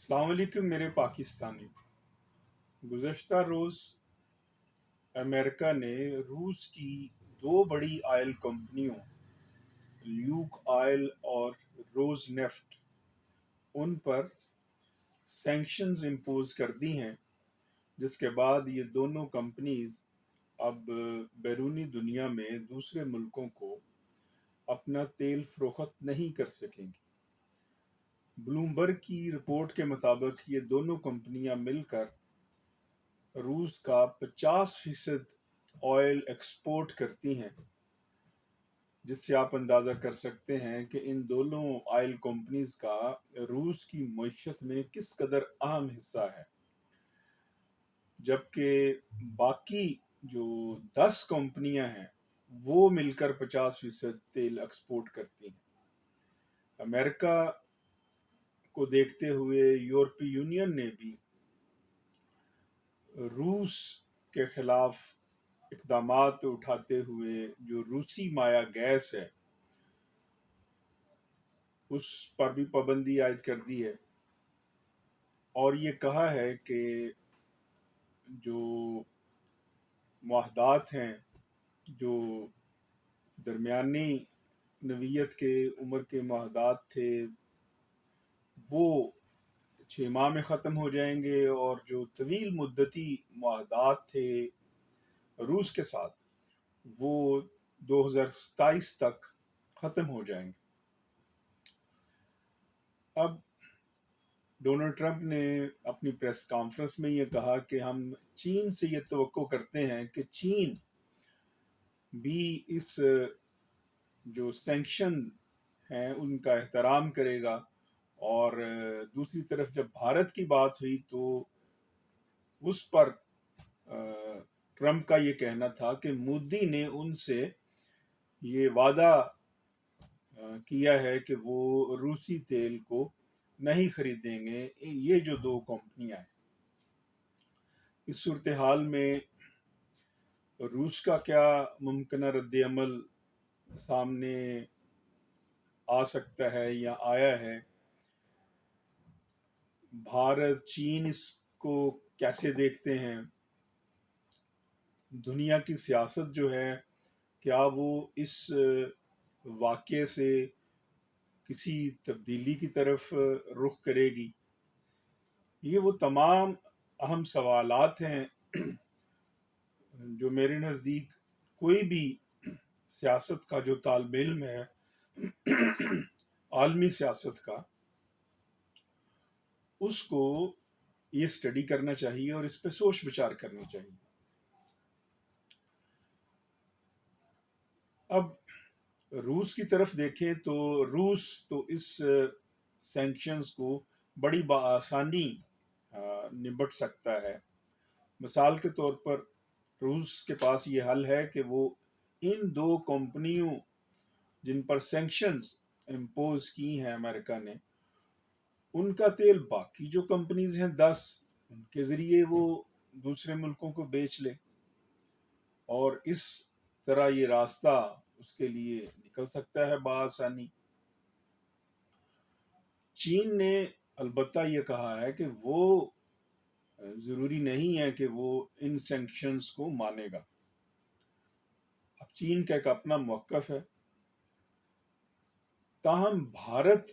السلام علیکم میرے پاکستانی۔ گزشتہ روز امریکہ نے روس کی دو بڑی آئل کمپنیوں لیوک آئل اور روز نیفٹ ان پر سینکشنز امپوز کر دی ہیں، جس کے بعد یہ دونوں کمپنیز اب بیرونی دنیا میں دوسرے ملکوں کو اپنا تیل فروخت نہیں کر سکیں گی۔ بلومبرگ کی رپورٹ کے مطابق یہ دونوں کمپنیاں مل کر روس کا 50% آئل ایکسپورٹ کرتی ہیں، جس سے آپ اندازہ کر سکتے ہیں کہ ان دونوں آئل کمپنیز کا روس کی معیشت میں کس قدر اہم حصہ ہے، جبکہ باقی جو 10 کمپنیاں ہیں وہ مل کر 50% تیل ایکسپورٹ کرتی ہیں۔ امریکہ کو دیکھتے ہوئے یورپی یونین نے بھی روس کے خلاف اقدامات اٹھاتے ہوئے جو روسی مائع گیس ہے اس پر بھی پابندی عائد کر دی ہے، اور یہ کہا ہے کہ جو معاہدات ہیں، جو درمیانی نوعیت کے عمر کے معاہدات تھے وہ 6 ماہ میں ختم ہو جائیں گے، اور جو طویل مدتی معاہدات تھے روس کے ساتھ وہ 2027 تک ختم ہو جائیں گے۔ اب ڈونلڈ ٹرمپ نے اپنی پریس کانفرنس میں یہ کہا کہ ہم چین سے یہ توقع کرتے ہیں کہ چین بھی اس جو سینکشن ہیں ان کا احترام کرے گا، اور دوسری طرف جب بھارت کی بات ہوئی تو اس پر ٹرمپ کا یہ کہنا تھا کہ مودی نے ان سے یہ وعدہ کیا ہے کہ وہ روسی تیل کو نہیں خریدیں گے۔ یہ جو دو کمپنیاں ہیں، اس صورتحال میں روس کا کیا ممکنہ رد عمل سامنے آ سکتا ہے یا آیا ہے، بھارت چین اس کو کیسے دیکھتے ہیں، دنیا کی سیاست جو ہے کیا وہ اس واقعے سے کسی تبدیلی کی طرف رخ کرے گی، یہ وہ تمام اہم سوالات ہیں جو میرے نزدیک کوئی بھی سیاست کا جو طالب علم ہے عالمی سیاست کا، اس کو یہ اسٹڈی کرنا چاہیے اور اس پہ سوچ بچار کرنا چاہیے۔ اب روس کی طرف دیکھیں تو روس تو اس سینکشنز کو بڑی بآسانی نبٹ سکتا ہے۔ مثال کے طور پر روس کے پاس یہ حل ہے کہ وہ ان دو کمپنیوں جن پر سینکشنز امپوز کی ہیں امریکہ نے، ان کا تیل باقی جو کمپنیز ہیں 10 ان کے ذریعے وہ دوسرے ملکوں کو بیچ لے، اور اس طرح یہ راستہ اس کے لیے نکل سکتا ہے بآسانی۔ چین نے البتہ یہ کہا ہے کہ وہ ضروری نہیں ہے کہ وہ ان سینکشنز کو مانے گا۔ اب چین کا ایک اپنا موقف ہے، تاہم بھارت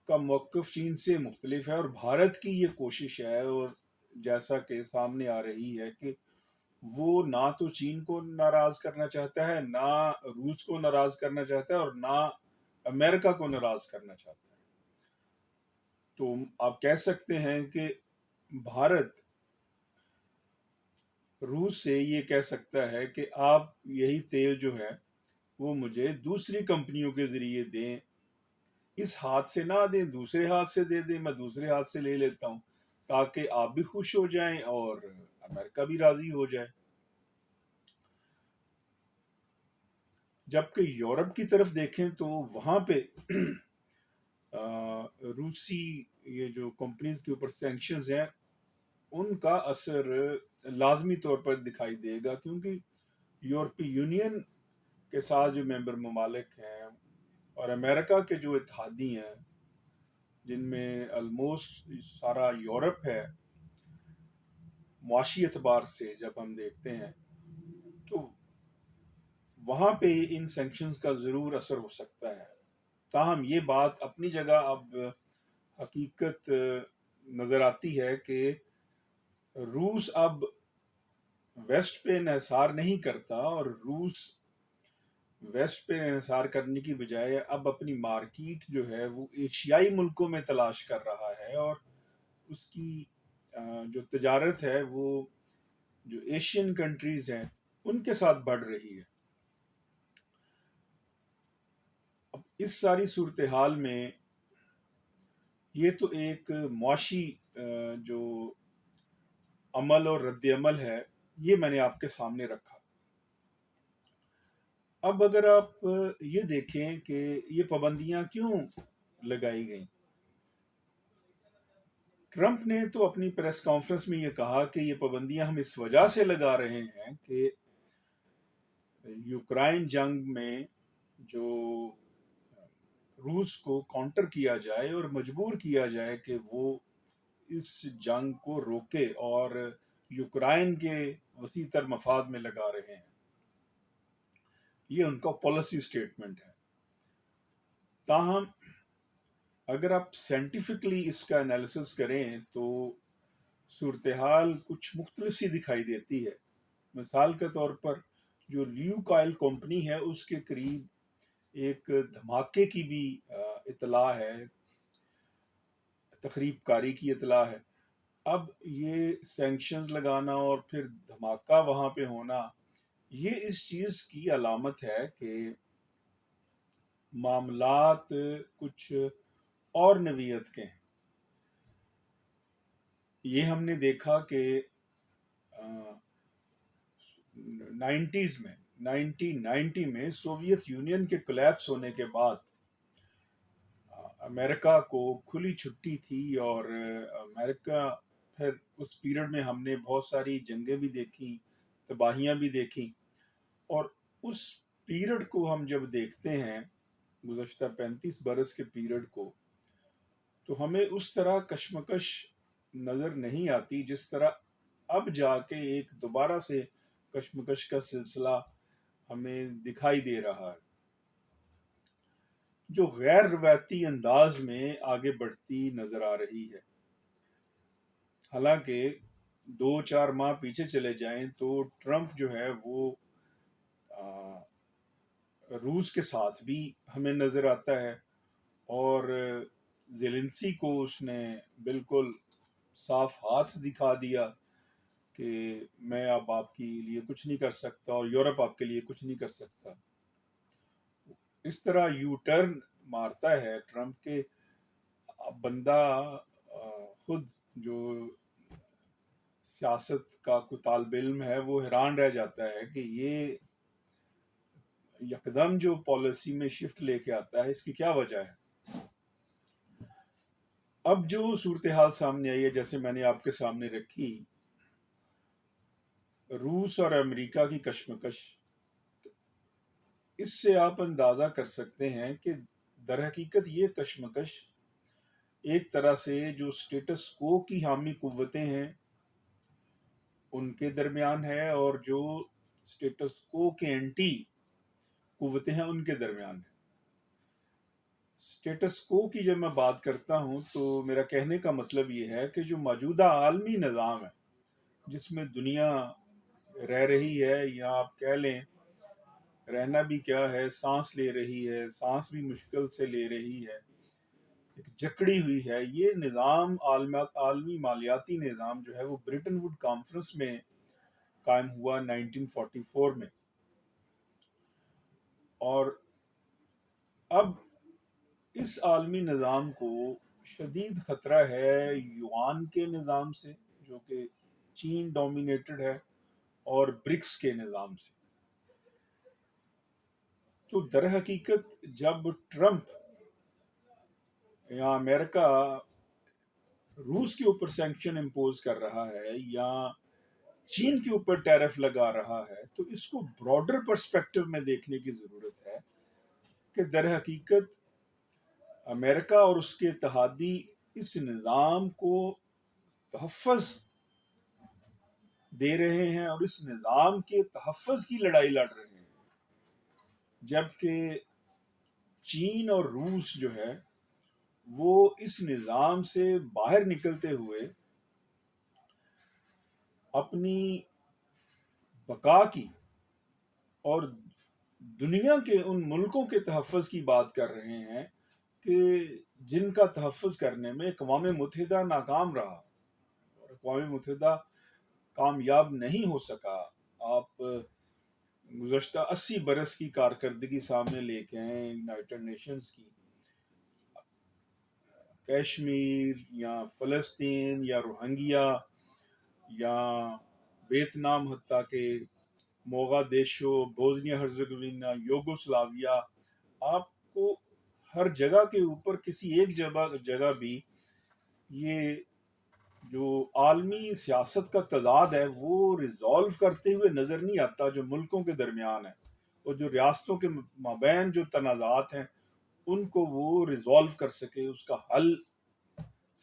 کا موقف چین سے مختلف ہے، اور بھارت کی یہ کوشش ہے، اور جیسا کہ سامنے آ رہی ہے کہ وہ نہ تو چین کو ناراض کرنا چاہتا ہے، نہ روس کو ناراض کرنا چاہتا ہے، اور نہ امریکہ کو ناراض کرنا چاہتا ہے۔ تو آپ کہہ سکتے ہیں کہ بھارت روس سے یہ کہہ سکتا ہے کہ آپ یہی تیل جو ہے وہ مجھے دوسری کمپنیوں کے ذریعے دیں، اس ہاتھ سے نہ دیں، دوسرے ہاتھ سے دے دیں، میں دوسرے ہاتھ سے لے لیتا ہوں، تاکہ آپ بھی خوش ہو جائیں اور امریکہ بھی راضی ہو جائے۔ جبکہ یورپ کی طرف دیکھیں تو وہاں پہ روسی یہ جو کمپنیز کے اوپر سینکشنز ہیں ان کا اثر لازمی طور پر دکھائی دے گا، کیونکہ یورپی یونین کے ساتھ جو ممبر ممالک ہیں اور امریکہ کے جو اتحادی ہیں، جن میں آلموسٹ سارا یورپ ہے، معاشی اعتبار سے جب ہم دیکھتے ہیں تو وہاں پہ ان سینکشنز کا ضرور اثر ہو سکتا ہے. تاہم یہ بات اپنی جگہ اب حقیقت نظر آتی ہے کہ روس اب ویسٹ پہ انحصار نہیں کرتا، اور روس ویسٹ پہ انحصار کرنے کی بجائے اب اپنی مارکیٹ جو ہے وہ ایشیائی ملکوں میں تلاش کر رہا ہے، اور اس کی جو تجارت ہے وہ جو ایشین کنٹریز ہیں ان کے ساتھ بڑھ رہی ہے. اب اس ساری صورتحال میں یہ تو ایک معاشی جو عمل اور رد عمل ہے یہ میں نے آپ کے سامنے رکھا. اب اگر آپ یہ دیکھیں کہ یہ پابندیاں کیوں لگائی گئیں. ٹرمپ نے تو اپنی پریس کانفرنس میں یہ کہا کہ یہ پابندیاں ہم اس وجہ سے لگا رہے ہیں کہ یوکرائن جنگ میں جو روس کو کاؤنٹر کیا جائے اور مجبور کیا جائے کہ وہ اس جنگ کو روکے، اور یوکرائن کے وسیع تر مفاد میں لگا رہے ہیں. یہ ان کا پالیسی سٹیٹمنٹ ہے. تاہم اگر آپ سائنٹیفکلی اس کا انالیسس کریں تو صورتحال کچھ مختلف سی دکھائی دیتی ہے. مثال کے طور پر جو لیوک آئل کمپنی ہے اس کے قریب ایک دھماکے کی بھی اطلاع ہے، تخریب کاری کی اطلاع ہے. اب یہ سینکشنز لگانا اور پھر دھماکہ وہاں پہ ہونا، یہ اس چیز کی علامت ہے کہ معاملات کچھ اور نوعیت کے ہیں. یہ ہم نے دیکھا کہ 1990 میں سوویت یونین کے کولیپس ہونے کے بعد امریکہ کو کھلی چھٹی تھی، اور امریکہ پھر اس پیریڈ میں ہم نے بہت ساری جنگیں بھی دیکھیں، تباہیاں بھی دیکھیں. اور اس پیریڈ کو ہم جب دیکھتے ہیں، گزشتہ 35 برس کے پیریڈ کو، تو ہمیں اس طرح کشمکش نظر نہیں آتی جس طرح اب جا کے ایک دوبارہ سے کشمکش کا سلسلہ ہمیں دکھائی دے رہا ہے، جو غیر روایتی انداز میں آگے بڑھتی نظر آ رہی ہے. حالانکہ 2-4 ماہ پیچھے چلے جائیں تو ٹرمپ جو ہے وہ روس کے ساتھ بھی ہمیں نظر آتا ہے، اور زیلنسی کو اس نے بالکل صاف ہاتھ دکھا دیا کہ میں اب آپ کے لیے کچھ نہیں کر سکتا اور یورپ آپ کے لیے کچھ نہیں کر سکتا. اس طرح یو ٹرن مارتا ہے ٹرمپ کے بندہ خود جو سیاست کا کوئی طالب علم ہے وہ حیران رہ جاتا ہے کہ یہ یکدم جو پالیسی میں شفٹ لے کے آتا ہے، اس کی کیا وجہ ہے. اب جو صورتحال سامنے آئی ہے جیسے میں نے آپ کے سامنے رکھی، روس اور امریکہ کی کشمکش، اس سے آپ اندازہ کر سکتے ہیں کہ در حقیقت یہ کشمکش ایک طرح سے جو سٹیٹس کو کی حامی قوتیں ہیں ان کے درمیان ہے، اور جو سٹیٹس کو کے اینٹی قوتیں ہیں ان کے درمیان ہے. سٹیٹس کو کی جب میں بات کرتا ہوں تو میرا کہنے کا مطلب یہ ہے کہ جو موجودہ عالمی نظام ہے جس میں دنیا رہ رہی ہے، یا آپ کہہ لیں رہنا بھی کیا ہے، سانس لے رہی ہے، سانس بھی مشکل سے لے رہی ہے، ایک جکڑی ہوئی ہے. یہ نظام عالمی مالیاتی نظام جو ہے وہ برٹن ووڈ کانفرنس میں قائم ہوا 1944 میں. اور اب اس عالمی نظام کو شدید خطرہ ہے یوان کے نظام سے جو کہ چین ڈومینیٹڈ ہے، اور برکس کے نظام سے. تو در حقیقت جب ٹرمپ یا امریکہ روس کے اوپر سینکشن امپوز کر رہا ہے یا چین کے اوپر ٹیرف لگا رہا ہے، تو اس کو براڈر پرسپیکٹو میں دیکھنے کی ضرورت ہے کہ در حقیقت امریکہ اور اس کے اتحادی اس نظام کو تحفظ دے رہے ہیں اور اس نظام کے تحفظ کی لڑائی لڑ رہے ہیں، جبکہ چین اور روس جو ہے وہ اس نظام سے باہر نکلتے ہوئے اپنی بقا کی اور دنیا کے ان ملکوں کے تحفظ کی بات کر رہے ہیں کہ جن کا تحفظ کرنے میں اقوام متحدہ ناکام رہا اور اقوام متحدہ کامیاب نہیں ہو سکا۔ آپ گزشتہ 80 برس کی کارکردگی سامنے لے کے آئیں یونائٹڈ نیشنز کی، کشمیر یا فلسطین یا روہنگیا یا ویتنام، حتیٰ کہ موغادیشو، بوسنیا ہرزیگوینہ، یوگوسلاویا، آپ کو ہر جگہ کے اوپر کسی ایک جگہ بھی یہ جو عالمی سیاست کا تضاد ہے وہ ریزالو کرتے ہوئے نظر نہیں آتا، جو ملکوں کے درمیان ہے اور جو ریاستوں کے مابین جو تنازعات ہیں ان کو وہ ریزالو کر سکے، اس کا حل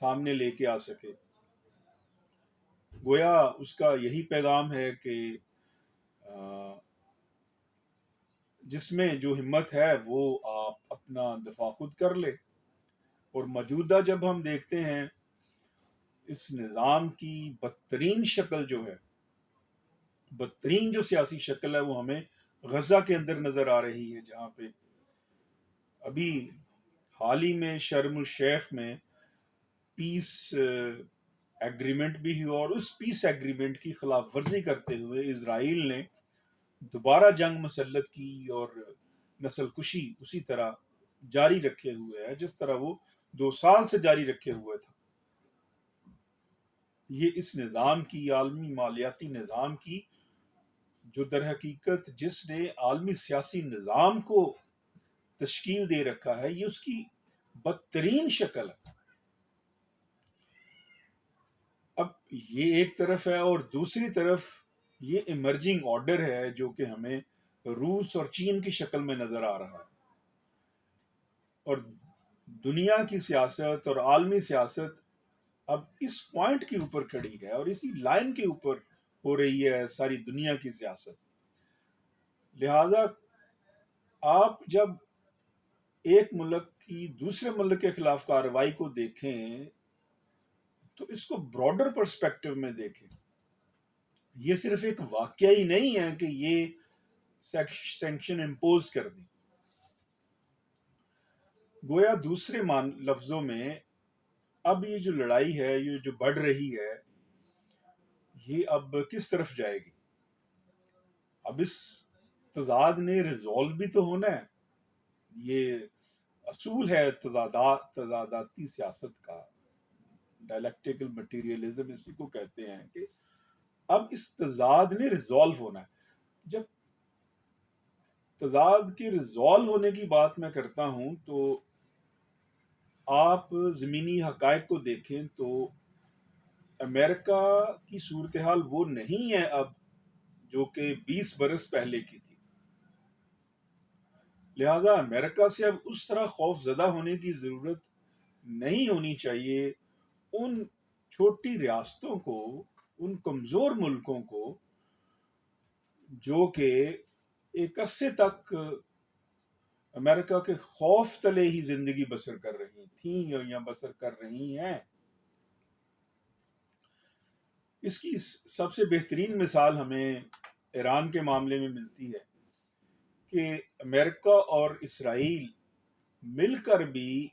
سامنے لے کے آ سکے۔ گویا اس کا یہی پیغام ہے کہ جس میں جو ہمت ہے وہ آپ اپنا دفاع خود کر لے۔ اور موجودہ جب ہم دیکھتے ہیں اس نظام کی بدترین شکل جو ہے، بدترین جو سیاسی شکل ہے، وہ ہمیں غزہ کے اندر نظر آ رہی ہے، جہاں پہ ابھی حال ہی میں شرم الشیخ میں پیس ایگریمنٹ بھی ہوا، اور اس پیس ایگریمنٹ کی خلاف ورزی کرتے ہوئے اسرائیل نے دوبارہ جنگ مسلط کی اور نسل کشی اسی طرح جاری رکھے ہوئے ہے جس طرح وہ 2 سال سے جاری رکھے ہوئے تھا۔ یہ اس نظام کی، عالمی مالیاتی نظام کی، جو در حقیقت جس نے عالمی سیاسی نظام کو تشکیل دے رکھا ہے، یہ اس کی بدترین شکل ہے۔ اب یہ ایک طرف ہے، اور دوسری طرف یہ ایمرجنگ آرڈر ہے جو کہ ہمیں روس اور چین کی شکل میں نظر آ رہا ہے، اور دنیا کی سیاست اور عالمی سیاست اب اس پوائنٹ کے اوپر کھڑی ہے اور اسی لائن کے اوپر ہو رہی ہے ساری دنیا کی سیاست۔ لہذا آپ جب ایک ملک کی دوسرے ملک کے خلاف کارروائی کو دیکھیں تو اس کو براڈر پرسپیکٹو میں دیکھیں۔ یہ صرف ایک واقعہ ہی نہیں ہے کہ یہ سینکشن امپوز کر دی۔ گویا دوسرے لفظوں میں اب یہ جو لڑائی ہے، یہ جو بڑھ رہی ہے، یہ اب کس طرف جائے گی؟ اب اس تضاد نے ریزالو بھی تو ہونا ہے۔ یہ اصول ہے تضاداتی سیاست کا، ڈائلیکٹیکل مٹیریلزم اسی کو کہتے ہیں، کہ اب اس تضاد نے ریزالو ہونا ہے۔ جب تضاد کے ریزالو ہونے کی بات میں کرتا ہوں تو آپ زمینی حقائق کو دیکھیں تو امریکہ کی صورتحال وہ نہیں ہے اب جو کہ 20 برس پہلے کی تھی۔ لہذا امریکہ سے اب اس طرح خوف زدہ ہونے کی ضرورت نہیں ہونی چاہیے۔ ان چھوٹی ریاستوں کو، ان کمزور ملکوں کو جو کہ ایک عرصے تک امریکہ کے خوف تلے ہی زندگی بسر کر رہی تھیں یا بسر کر رہی ہیں، اس کی سب سے بہترین مثال ہمیں ایران کے معاملے میں ملتی ہے کہ امریکہ اور اسرائیل مل کر بھی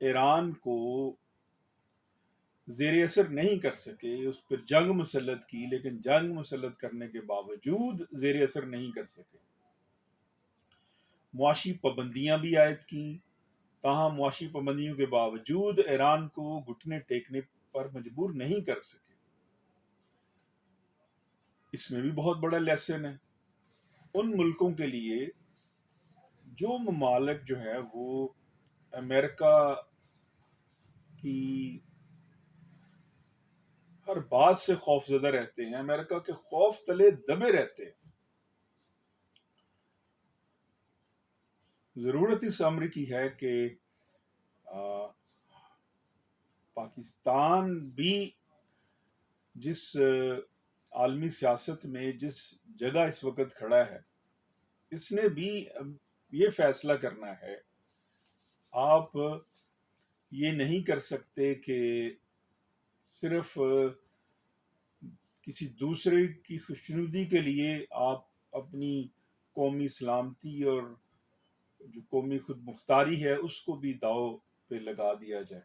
ایران کو زیر اثر نہیں کر سکے، اس پر جنگ مسلط کی، لیکن جنگ مسلط کرنے کے باوجود زیر اثر نہیں کر سکے۔ معاشی پابندیاں بھی عائد کیں، تاہم معاشی پابندیوں کے باوجود ایران کو گھٹنے ٹیکنے پر مجبور نہیں کر سکے۔ اس میں بھی بہت بڑا لیسن ہے ان ملکوں کے لیے جو ممالک جو ہے وہ امریکہ کی ہر بات سے خوف زدہ رہتے ہیں، امریکہ کے خوف تلے دبے رہتے ہیں۔ ضرورت اس امر کی ہے کہ پاکستان بھی جس عالمی سیاست میں جس جگہ اس وقت کھڑا ہے، اس نے بھی یہ فیصلہ کرنا ہے. آپ یہ نہیں کر سکتے کہ صرف کسی دوسرے کی خوشنودی کے لیے آپ اپنی قومی سلامتی اور جو قومی خود مختاری ہے اس کو بھی داؤ پہ لگا دیا جائے.